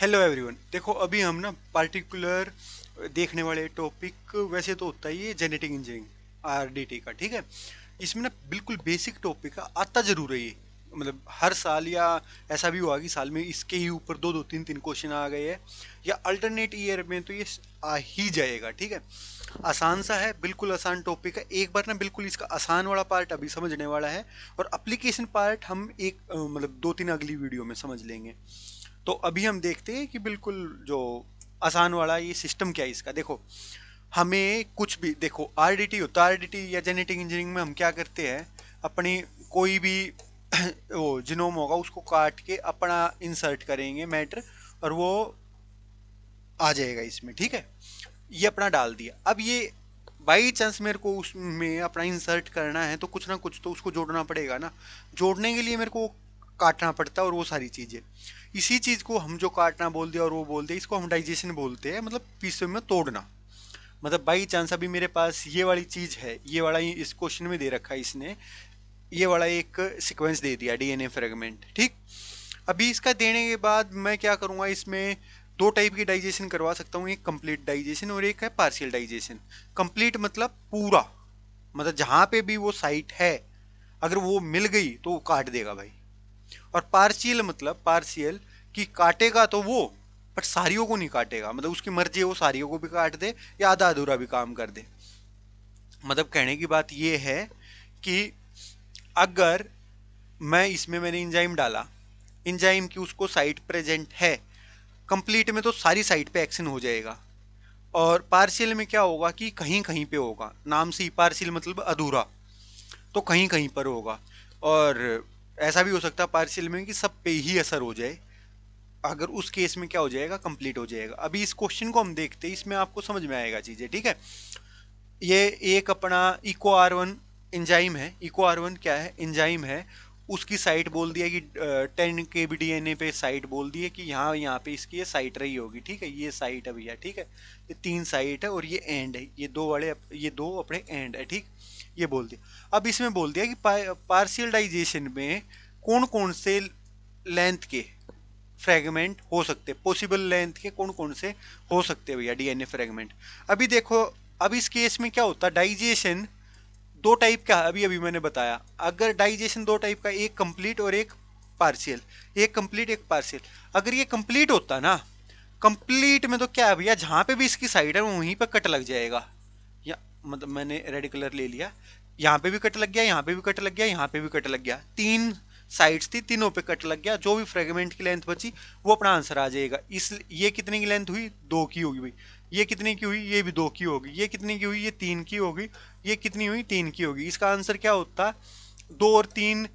Hello everyone. देखो अभी हम ना पार्टिकुलर देखने वाले टॉपिक वैसे तो होता ही है जेनेटिक इंजीनियरिंग आरडीटी का, ठीक है। इसमें ना बिल्कुल बेसिक टॉपिक है, आता जरूर है ये। मतलब हर साल या ऐसा भी हुआ कि साल में इसके ही ऊपर दो दो तीन तीन क्वेश्चन आ गए हैं, या अल्टरनेट ईयर में तो ये आ ही जाएगा, ठीक है। आसान सा है, बिल्कुल आसान टॉपिक है। एक बार ना बिल्कुल इसका आसान वाला पार्ट अभी समझने वाला है, और एप्लीकेशन पार्ट हम एक मतलब दो तीन अगली वीडियो में समझ लेंगे। तो अभी हम देखते हैं कि बिल्कुल जो आसान वाला ये सिस्टम क्या है इसका। देखो हमें कुछ भी, देखो आरडीटी होता है, आरडीटी या जेनेटिक इंजीनियरिंग में हम क्या करते हैं, अपनी कोई भी वो जिनोम होगा उसको काट के अपना इंसर्ट करेंगे मैटर, और वो आ जाएगा इसमें, ठीक है। ये अपना डाल दिया। अब ये बाई चांस मेरे को उसमें अपना इंसर्ट करना है तो कुछ ना कुछ तो उसको जोड़ना पड़ेगा ना। जोड़ने के लिए मेरे को काटना पड़ता है, और वो सारी चीजें, इसी चीज को हम जो काटना बोल दिया और वो बोल दिया, इसको हम डाइजेशन बोलते हैं, मतलब पीसों में तोड़ना। मतलब बाई चांस अभी मेरे पास ये वाली चीज है, ये वाला इस क्वेश्चन में दे रखा है इसने, ये वाला एक सीक्वेंस दे दिया डीएनए फ्रेगमेंट, ठीक। अभी इसका देने के बाद मैं क्या करूंगा, इसमें दो टाइप की डाइजेशन करवा सकता हूँ, एक कंप्लीट डाइजेशन और एक है पार्शियल डाइजेशन। कंप्लीट मतलब पूरा, मतलब जहां पे भी वो साइट है अगर वो मिल गई तो वो काट देगा भाई। और पार्शियल मतलब पार्शियल कि काटेगा तो वो, बट सारियों को नहीं काटेगा, मतलब उसकी मर्जी है वो सारियों को भी काट दे या आधा अधूरा भी काम कर दे। मतलब कहने की बात ये है कि अगर मैं इसमें मैंने इंजाइम डाला, इंजाइम की उसको साइट प्रेजेंट है, कंप्लीट में तो सारी साइट पे एक्शन हो जाएगा। और पार्शियल में क्या होगा कि कहीं कहीं पे होगा, नाम से ही पार्शियल मतलब अधूरा, तो कहीं कहीं पर होगा। और ऐसा भी हो सकता है पार्शियल में कि सब पे ही असर हो जाए, अगर उस केस में क्या हो जाएगा, कंप्लीट हो जाएगा। अभी इस क्वेश्चन को हम देखते हैं, इसमें आपको समझ में आएगा चीजें, ठीक है। ये एक अपना इको आर वन इंजाइम है। इको आर वन क्या है, इंजाइम है। उसकी साइट बोल दिया कि 10 kbDNA पे साइट बोल दी है कि यहाँ पे इसकी ये साइट रही होगी, ठीक है। ये साइट है भैया, ठीक है। ये तीन साइट है और ये एंड है, ये दो वाले, ये दो अपने एंड है, ठीक। ये बोल दिया। अब इसमें बोल दिया कि पार्शियल डाइजेशन में कौन कौन से लेंथ के फ्रेगमेंट हो सकते, पॉसिबल लेंथ के कौन कौन से हो सकते हैं भैया डीएनए फ्रेगमेंट। अभी देखो, अब इस केस में क्या होता है, डाइजेशन दो टाइप का है, अभी अभी मैंने बताया। अगर डाइजेशन दो टाइप का, एक कंप्लीट और एक पार्शियल, एक कंप्लीट एक पार्शियल। अगर ये कंप्लीट होता ना, कंप्लीट में तो क्या है भैया, जहां पे भी इसकी साइड है वहीं पे कट लग जाएगा। या मतलब मैंने रेड कलर ले लिया, यहाँ पे भी कट लग गया, यहाँ पे भी कट लग गया, यहाँ पे भी कट लग गया, तीन साइड्स थी, तीनों पे कट लग गया। जो भी फ्रेगमेंट की लेंथ बची वो अपना आंसर आ जाएगा। इस ये कितने की लेंथ हुई, दो की होगी भाई। ये कितने की हुई, ये भी दो की होगी। ये कितने की हुई, ये तीन की होगी। ये कितनी हुई, तीन की होगी। इसका आंसर क्या होता, दो और तीन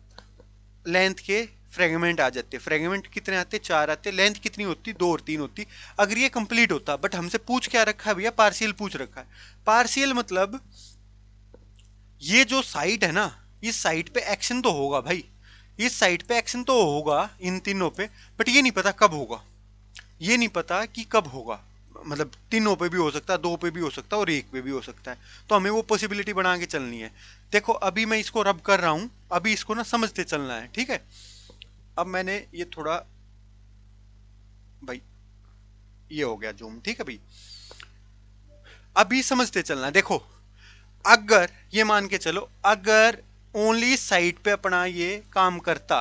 लेंथ के फ्रेगमेंट आ जाते। फ्रेगमेंट कितने आते, चार आते। लेंथ कितनी होती, दो और तीन होती, अगर ये कंप्लीट होता। बट हमसे पूछ क्या रखा है भैया, पार्शियल पूछ रखा है। पार्शियल मतलब ये जो साइट है ना, इस साइट पे एक्शन तो होगा भाई, इस साइट पे एक्शन तो होगा इन तीनों पे, बट ये नहीं पता कब होगा। ये नहीं पता कि कब होगा, मतलब तीनों पे भी हो सकता है, दो पे भी हो सकता है और एक पे भी हो सकता है। तो हमें वो पॉसिबिलिटी बना के चलनी है। देखो अभी मैं इसको रब कर रहा हूं, अभी इसको ना समझते चलना है, ठीक है। अब मैंने ये थोड़ा, भाई ये हो गया जूम, ठीक है भाई। अभी समझते चलना, देखो अगर ये मान के चलो, अगर ओनली साइट पे अपना ये काम करता,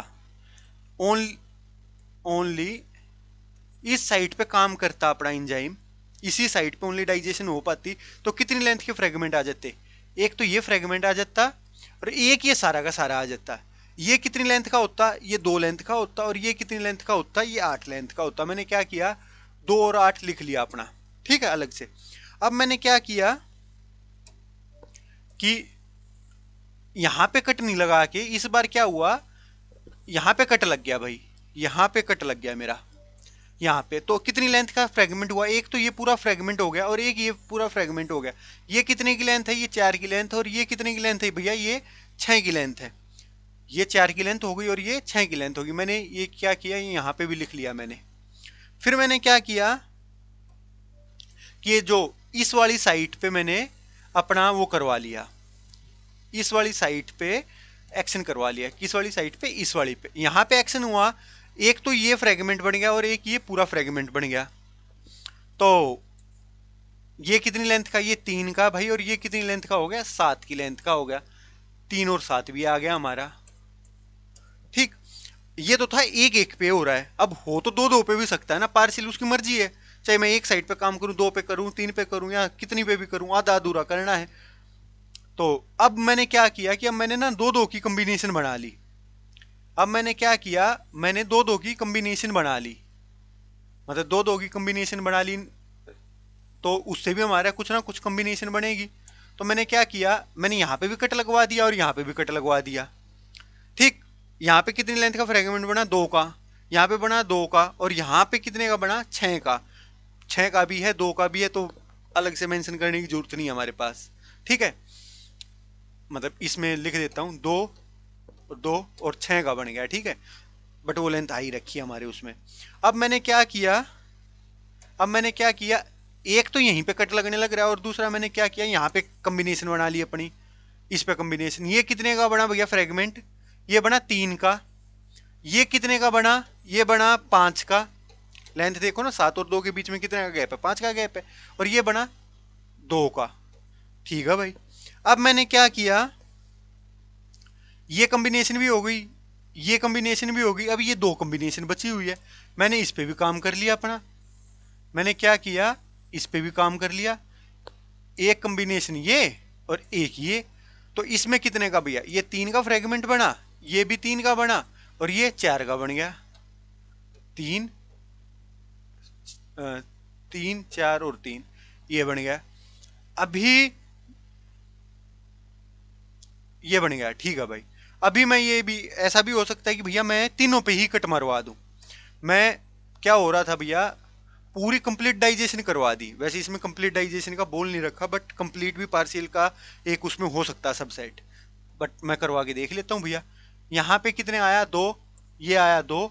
ओनली ओनली इस साइट पे काम करता अपना इंजाइम, इसी साइट पे ओनली डाइजेशन हो पाती, तो कितनी लेंथ के फ्रेगमेंट आ जाते, एक तो ये फ्रेगमेंट आ जाता, और एक ये सारा का सारा आ जाता। ये कितनी लेंथ का होता, ये दो लेंथ का होता, और ये कितनी लेंथ का होता, ये आठ लेंथ का होता। मैंने क्या किया, दो और आठ लिख लिया अपना, ठीक है, अलग से। अब मैंने क्या किया कि यहां पे कट नहीं लगा के, इस बार क्या हुआ, यहां पे कट लग गया भाई, यहां पे कट लग गया मेरा, यहाँ पे। तो कितनी लेंथ का फ्रेगमेंट हुआ, एक तो ये पूरा फ्रेगमेंट हो गया और एक ये पूरा फ्रेगमेंट हो गया। ये कितने की लेंथ है, ये चार की लेंथ है। और ये कितने की लेंथ है भैया, ये छह की लेंथ है। ये चार की लेंथ हो गई और ये छह की लेंथ होगी। मैंने ये क्या किया, ये यहाँ पे भी लिख लिया मैंने। फिर मैंने क्या किया कि ये जो इस वाली साइट पे मैंने अपना वो करवा लिया, इस वाली साइट पे एक्शन करवा लिया। किस वाली साइट पे, इस वाली पे। यहाँ पे एक्शन हुआ, एक तो ये फ्रेगमेंट बन गया और एक ये पूरा फ्रेगमेंट बन गया। तो ये कितनी लेंथ का, ये 3 का भाई, और ये कितनी लेंथ का हो गया, 7 की लेंथ का हो गया। 3 और 7 भी आ गया हमारा। ठीक, ये तो था एक एक पे हो रहा है, अब हो तो दो दो पे भी सकता है ना, पार्शियल उसकी मर्जी है, चाहे मैं एक साइड पे काम करूं, 2 पे करूं, 3 पे करूं, या कितनी पे भी करूं, आधा अधूरा करना है। तो अब मैंने क्या किया कि अब मैंने ना दो दो की कॉम्बिनेशन बना ली। अब मैंने क्या किया, मैंने दो दो की कॉम्बिनेशन बना ली, मतलब दो दो की कॉम्बिनेशन बना ली, तो उससे भी हमारा कुछ ना कुछ कॉम्बिनेशन बनेगी। तो मैंने क्या किया, मैंने यहाँ पे भी कट लगवा दिया और यहाँ पे भी कट लगवा दिया। ठीक, यहाँ पे कितनी लेंथ का फ्रेगमेंट बना, 2 का, यहाँ पे बना 2 का, और यहाँ पे कितने का बना, 6 का। 6 का भी है, 2 का भी है, तो अलग से मेंशन करने की जरूरत नहीं है हमारे पास। ठीक है, मतलब इसमें लिख देता हूँ 2 2 और 6 का बन गया। ठीक है, बट वो लेंथ आई रखी है हमारे उसमें। अब मैंने क्या किया, अब मैंने क्या किया, एक तो यहीं पे कट लगने लग रहा है और दूसरा मैंने क्या किया, यहाँ पे कॉम्बिनेशन बना ली अपनी, इस पे कॉम्बिनेशन। ये कितने का बना भैया फ्रेगमेंट, ये बना 3 का। ये कितने का बना, ये बना 5 का। लेंथ देखो ना, 7 और 2 के बीच में कितने का गैप है, 5 का गैप है। और ये बना 2 का। ठीक है भाई, अब मैंने क्या किया, ये कॉम्बिनेशन भी हो गई, ये कॉम्बिनेशन भी हो गई, अब ये 2 कॉम्बिनेशन बची हुई है। मैंने इस पे भी काम कर लिया अपना, मैंने क्या किया, इस पे भी काम कर लिया, एक कॉम्बिनेशन ये और एक ये। तो इसमें कितने का भैया, ये 3 का फ्रेगमेंट बना, ये भी 3 का बना, और ये 4 का बन गया। 3 3 4 और 3, ये बन गया। अभी ये बन गया। ठीक है भाई, अभी मैं ये भी, ऐसा भी हो सकता है कि भैया मैं तीनों पे ही कट मरवा दूं। मैं, क्या हो रहा था भैया, पूरी कंप्लीट डाइजेशन करवा दी। वैसे इसमें कंप्लीट डाइजेशन का बोल नहीं रखा, बट कंप्लीट भी पार्शियल का एक उसमें हो सकता है सबसेट, बट मैं करवा के देख लेता हूँ भैया। यहाँ पे कितने आया, 2, ये आया 2,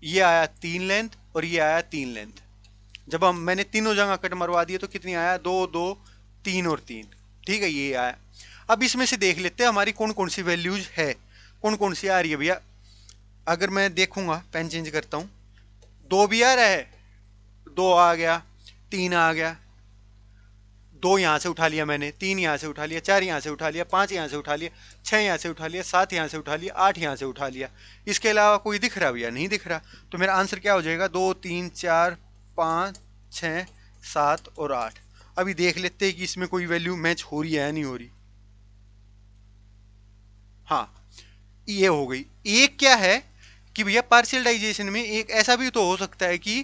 ये आया 3 लेंथ, और ये आया 3 लेंथ। जब हम मैंने तीनों जगह कट मरवा दिए तो कितनी आया, 2 2 3 और 3। ठीक है, ये आया। अब इसमें से देख लेते हैं हमारी कौन कौन सी वैल्यूज है, कौन कौन सी आ रही है भैया। अगर मैं देखूंगा, पेन चेंज करता हूँ, 2 भी आ रहा है, 2 आ गया, 3 आ गया, 2 यहाँ से उठा लिया मैंने, 3 यहाँ से उठा लिया, 4 यहाँ से उठा लिया, 5 यहाँ से उठा लिया, 6 यहाँ से उठा लिया, 7 यहाँ से उठा लिया, 8 यहाँ से उठा लिया। इसके अलावा कोई दिख रहा भैया, नहीं दिख रहा। तो मेरा आंसर क्या हो जाएगा, 2 3 4 5 6 7 और 8। अभी देख लेते हैं कि इसमें कोई वैल्यू मैच हो रही है या नहीं हो रही। हाँ, ये हो गई। एक क्या है कि भैया पार्शियल डाइजेशन में एक ऐसा भी तो हो सकता है कि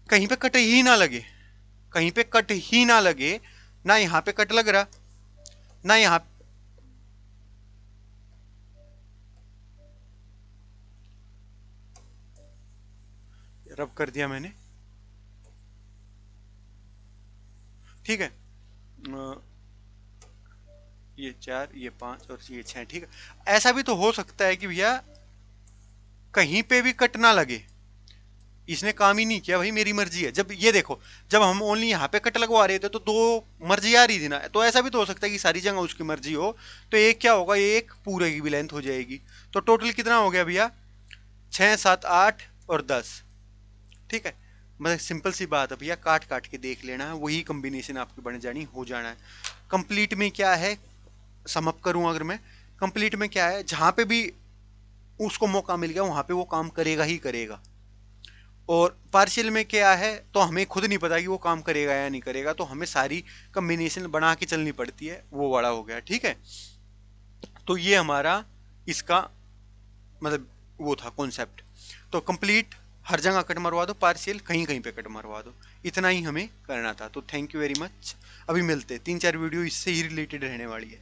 कहीं पे कट ही ना लगे, कहीं पे कट ही ना लगे, ना यहाँ पे कट लग रहा, ना यहाँ, रब कर दिया मैंने। ठीक है, ये 4, ये 5 और ये 6। ठीक है, ऐसा भी तो हो सकता है कि भैया कहीं पे भी कट ना लगे, इसने काम ही नहीं किया भाई, मेरी मर्जी है। जब ये देखो, जब हम ओनली यहाँ पे कट लगवा रहे थे तो 2 मर्जी आ रही थी ना, तो ऐसा भी तो हो सकता है कि सारी जगह उसकी मर्जी हो, तो एक क्या होगा, एक पूरे की भी लेंथ हो जाएगी। तो टोटल कितना हो गया भैया, 6 7 8 और 10। ठीक है, मतलब सिंपल सी बात है भैया, काट काट के देख लेना है, वही कॉम्बिनेशन आपकी बन जानी, हो जाना है। कंप्लीट में क्या है, समअप करूं अगर मैं, कंप्लीट में क्या है, जहां पे भी उसको मौका मिल गया वहां पे वो काम करेगा ही करेगा। और पार्शियल में क्या है, तो हमें खुद नहीं पता कि वो काम करेगा या नहीं करेगा, तो हमें सारी कम्बिनेशन बना के चलनी पड़ती है, वो बड़ा हो गया। ठीक है, तो ये हमारा इसका मतलब वो था कॉन्सेप्ट। तो कंप्लीट हर जगह कट मरवा दो, पार्शियल कहीं कहीं पे कट मरवा दो, इतना ही हमें करना था। तो थैंक यू वेरी मच। अभी मिलते 3 4 वीडियो इससे ही रिलेटेड रहने वाली है।